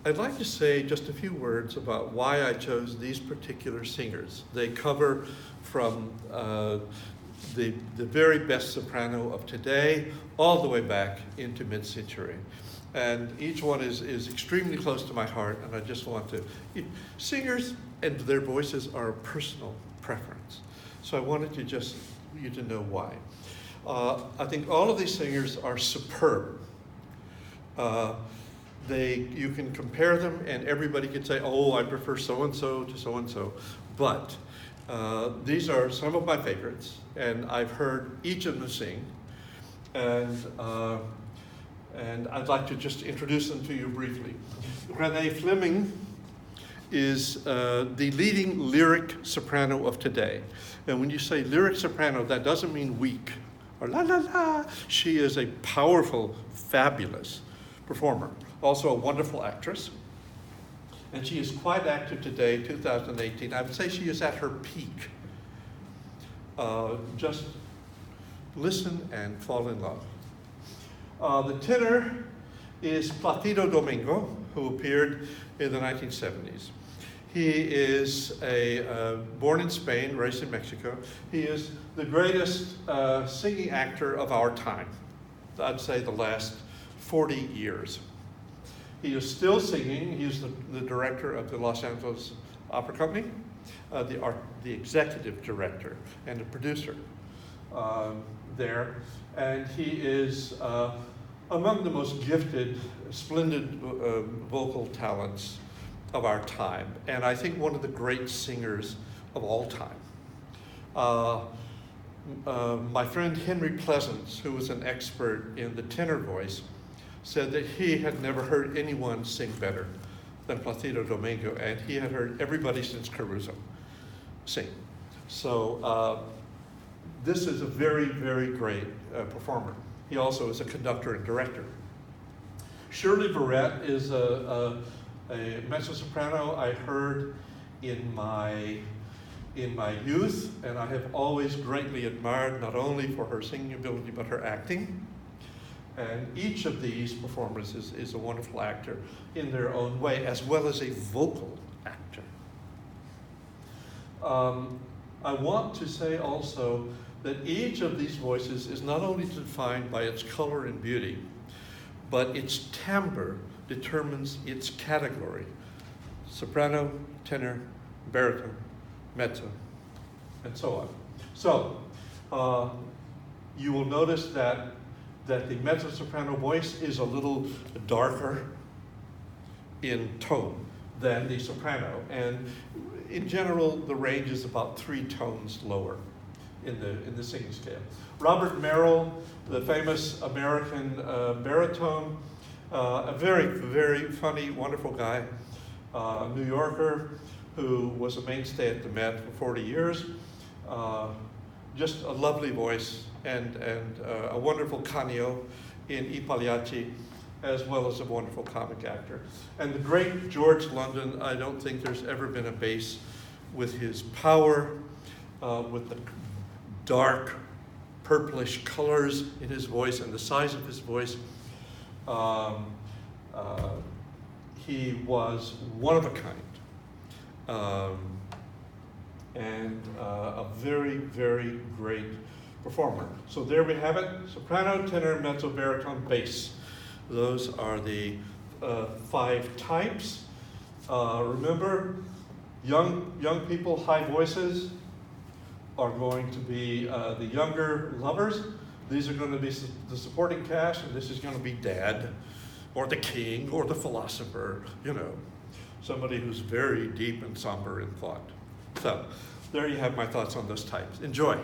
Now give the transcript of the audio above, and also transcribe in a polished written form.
I'd like to say just a few words about why I chose these particular singers. They cover from the very best soprano of today all the way back into mid-century. And each one is extremely close to my heart, and I just want to, singers and their voices are a personal preference. So I wanted you to know why. I think all of these singers are superb. You can compare them and everybody can say, oh, I prefer so-and-so to so-and-so. But these are some of my favorites, and I've heard each of them sing. And I'd like to just introduce them to you briefly. Renee Fleming is the leading lyric soprano of today. And when you say lyric soprano, that doesn't mean weak or la la la. She is a powerful, fabulous performer. Also a wonderful actress. And she is quite active today, 2018. I would say she is at her peak. Just listen and fall in love. The tenor is Placido Domingo, who appeared in the 1970s. He is born in Spain, raised in Mexico. He is the greatest singing actor of our time. I'd say the last 40 years. He is still singing. He is the director of the Los Angeles Opera Company, the executive director and the producer there. And he is among the most gifted, splendid vocal talents of our time, and I think one of the great singers of all time. My friend Henry Pleasance, who was an expert in the tenor voice, said that he had never heard anyone sing better than Placido Domingo, and he had heard everybody since Caruso sing. So this is a very, very great performer. He also is a conductor and director. Shirley Verrett is a mezzo-soprano I heard in my youth, and I have always greatly admired not only for her singing ability, but her acting. And each of these performers is a wonderful actor in their own way, as well as a vocal actor. I want to say also that each of these voices is not only defined by its color and beauty, but its timbre determines its category: soprano, tenor, baritone, mezzo, and so on. So you will notice that the mezzo-soprano voice is a little darker in tone than the soprano, and in general the range is about 3 tones lower in the singing scale. Robert Merrill, the famous American baritone, a very, very funny, wonderful guy, a New Yorker who was a mainstay at the Met for 40 years. Just a lovely voice and a wonderful canio in I Pagliacci, as well as a wonderful comic actor. And the great George London, I don't think there's ever been a bass with his power, with the dark purplish colors in his voice and the size of his voice. He was one of a kind, and a very, very great performer. So there we have it: soprano, tenor, mezzo, baritone, bass. Those are the 5 types. Remember, young people, high voices are going to be the younger lovers. These are going to be the supporting cast, and this is going to be Dad, or the king, or the philosopher, you know, somebody who's very deep and somber in thought. So there you have my thoughts on those types. Enjoy.